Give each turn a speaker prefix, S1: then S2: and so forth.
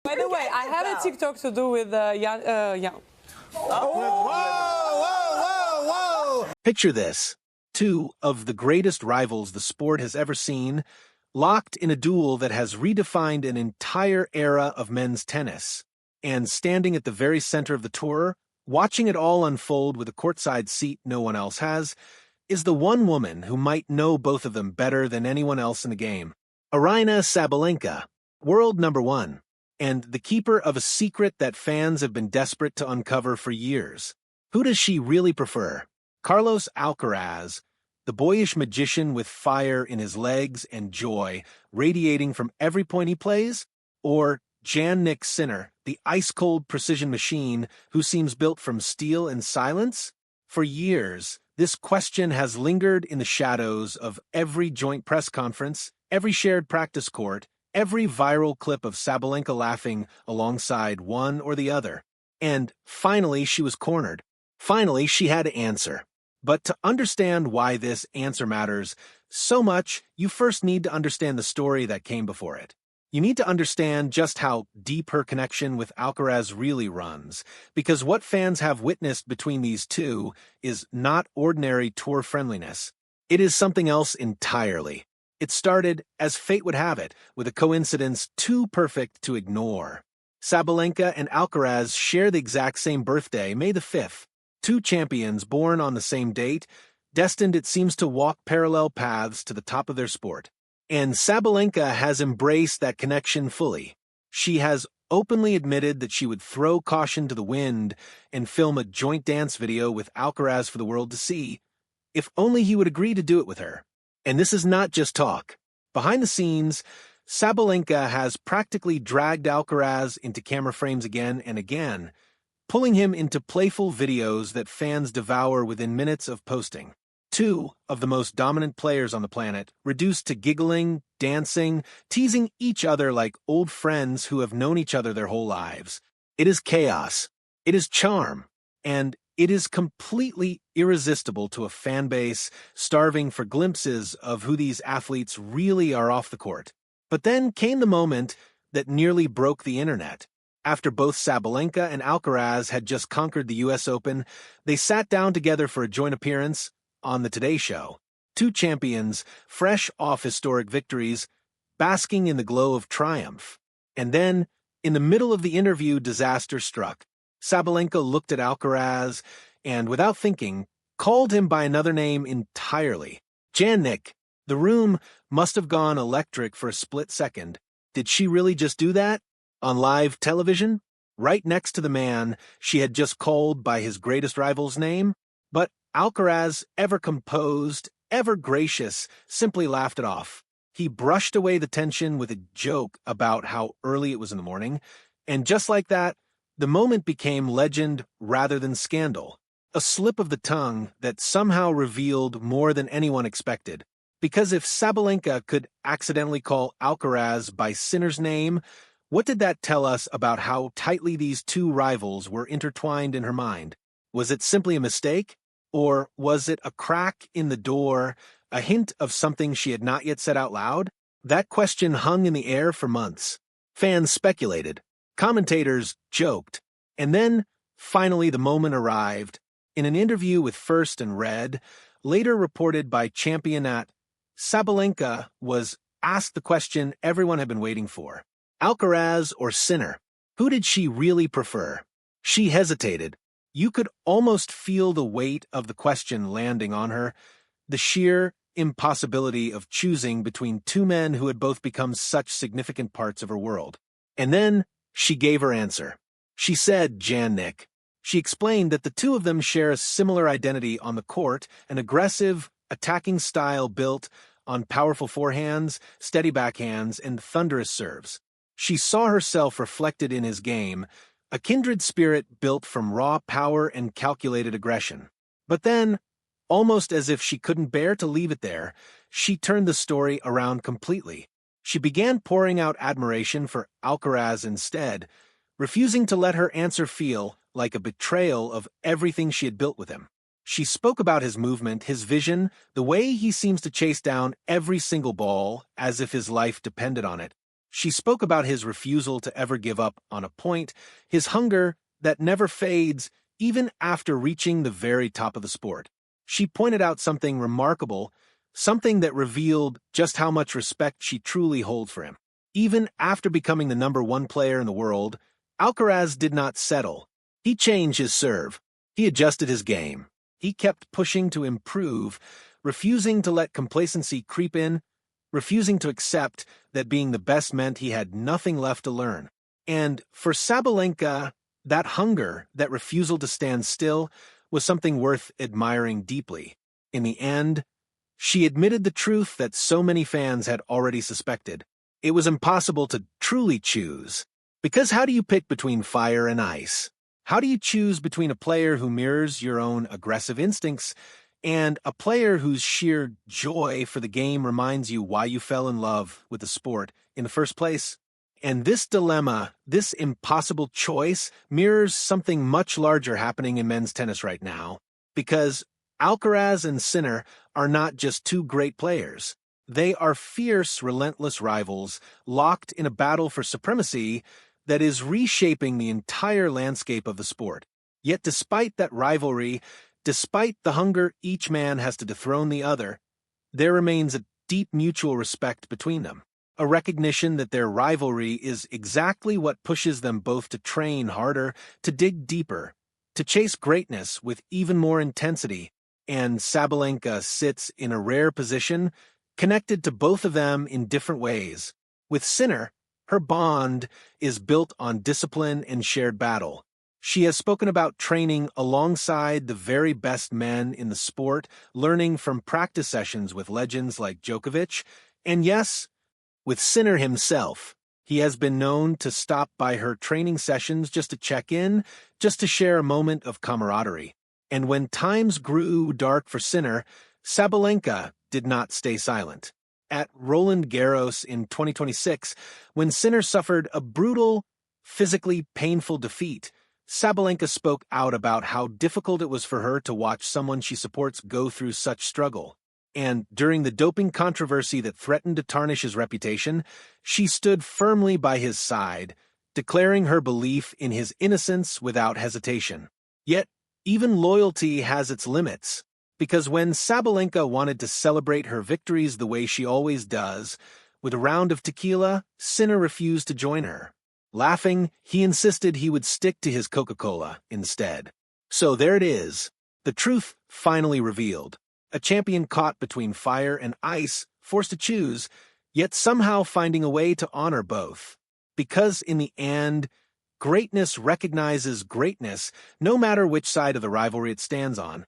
S1: By the way, I have a TikTok to do with Jan.
S2: Whoa! Picture this. Two of the greatest rivals the sport has ever seen, locked in a duel that has redefined an entire era of men's tennis. And standing at the very center of the tour, watching it all unfold with a courtside seat no one else has, is the one woman who might know both of them better than anyone else in the game. Aryna Sabalenka, World No.1, and the keeper of a secret that fans have been desperate to uncover for years. Who does she really prefer? Carlos Alcaraz, the boyish magician with fire in his legs and joy radiating from every point he plays? Or Jannik Sinner, the ice-cold precision machine who seems built from steel and silence? For years, this question has lingered in the shadows of every joint press conference, every shared practice court, every viral clip of Sabalenka laughing alongside one or the other. And finally, she was cornered. Finally, she had to answer. But to understand why this answer matters so much, you first need to understand the story that came before it. You need to understand just how deep her connection with Alcaraz really runs, because what fans have witnessed between these two is not ordinary tour friendliness. It is something else entirely. It started, as fate would have it, with a coincidence too perfect to ignore. Sabalenka and Alcaraz share the exact same birthday, May the 5th. Two champions born on the same date, destined it seems to walk parallel paths to the top of their sport. And Sabalenka has embraced that connection fully. She has openly admitted that she would throw caution to the wind and film a joint dance video with Alcaraz for the world to see, if only he would agree to do it with her. And this is not just talk. Behind the scenes, Sabalenka has practically dragged Alcaraz into camera frames again and again, pulling him into playful videos that fans devour within minutes of posting. Two of the most dominant players on the planet, reduced to giggling, dancing, teasing each other like old friends who have known each other their whole lives. It is chaos. It is charm. And it is completely irresistible to a fan base starving for glimpses of who these athletes really are off the court. But then came the moment that nearly broke the internet. After both Sabalenka and Alcaraz had just conquered the US Open, they sat down together for a joint appearance on the Today Show. Two champions, fresh off historic victories, basking in the glow of triumph. And then, in the middle of the interview, disaster struck. Sabalenka looked at Alcaraz and, without thinking, called him by another name entirely. Jannik. The room must have gone electric for a split second. Did she really just do that? On live television? Right next to the man she had just called by his greatest rival's name? But Alcaraz, ever composed, ever gracious, simply laughed it off. He brushed away the tension with a joke about how early it was in the morning, and just like that, the moment became legend rather than scandal. A slip of the tongue that somehow revealed more than anyone expected. Because if Sabalenka could accidentally call Alcaraz by Sinner's name, what did that tell us about how tightly these two rivals were intertwined in her mind? Was it simply a mistake? Or was it a crack in the door, a hint of something she had not yet said out loud? That question hung in the air for months. Fans speculated. Commentators joked. And then, finally, the moment arrived. In an interview with First and Red, later reported by Championat, Sabalenka was asked the question everyone had been waiting for. Alcaraz or Sinner? Who did she really prefer? She hesitated. You could almost feel the weight of the question landing on her, the sheer impossibility of choosing between two men who had both become such significant parts of her world. And then she gave her answer. She said Jannik. She explained that the two of them share a similar identity on the court, an aggressive, attacking style built on powerful forehands, steady backhands, and thunderous serves. She saw herself reflected in his game, a kindred spirit built from raw power and calculated aggression. But then, almost as if she couldn't bear to leave it there, she turned the story around completely. She began pouring out admiration for Alcaraz instead, refusing to let her answer feel like a betrayal of everything she had built with him. She spoke about his movement, his vision, the way he seems to chase down every single ball as if his life depended on it. She spoke about his refusal to ever give up on a point, his hunger that never fades even after reaching the very top of the sport. She pointed out something remarkable, something that revealed just how much respect she truly holds for him. Even after becoming the #1 player in the world, Alcaraz did not settle. He changed his serve. He adjusted his game. He kept pushing to improve, refusing to let complacency creep in, refusing to accept that being the best meant he had nothing left to learn. And for Sabalenka, that hunger, that refusal to stand still, was something worth admiring deeply. In the end, she admitted the truth that so many fans had already suspected. It was impossible to truly choose. Because how do you pick between fire and ice? How do you choose between a player who mirrors your own aggressive instincts and a player whose sheer joy for the game reminds you why you fell in love with the sport in the first place? And this dilemma, this impossible choice, mirrors something much larger happening in men's tennis right now, because Alcaraz and Sinner are not just two great players. They are fierce, relentless rivals, locked in a battle for supremacy that is reshaping the entire landscape of the sport. Yet despite that rivalry, despite the hunger each man has to dethrone the other, there remains a deep mutual respect between them. A recognition that their rivalry is exactly what pushes them both to train harder, to dig deeper, to chase greatness with even more intensity. And Sabalenka sits in a rare position, connected to both of them in different ways. With Sinner, her bond is built on discipline and shared battle. She has spoken about training alongside the very best men in the sport, learning from practice sessions with legends like Djokovic, and yes, with Sinner himself. He has been known to stop by her training sessions just to check in, just to share a moment of camaraderie. And when times grew dark for Sinner, Sabalenka did not stay silent. At Roland Garros in 2026, when Sinner suffered a brutal, physically painful defeat, Sabalenka spoke out about how difficult it was for her to watch someone she supports go through such struggle. And during the doping controversy that threatened to tarnish his reputation, she stood firmly by his side, declaring her belief in his innocence without hesitation. Yet, even loyalty has its limits, because when Sabalenka wanted to celebrate her victories the way she always does, with a round of tequila, Sinner refused to join her. Laughing, he insisted he would stick to his Coca-Cola instead. So there it is, the truth finally revealed. A champion caught between fire and ice, forced to choose, yet somehow finding a way to honor both. Because in the end, greatness recognizes greatness no matter which side of the rivalry it stands on.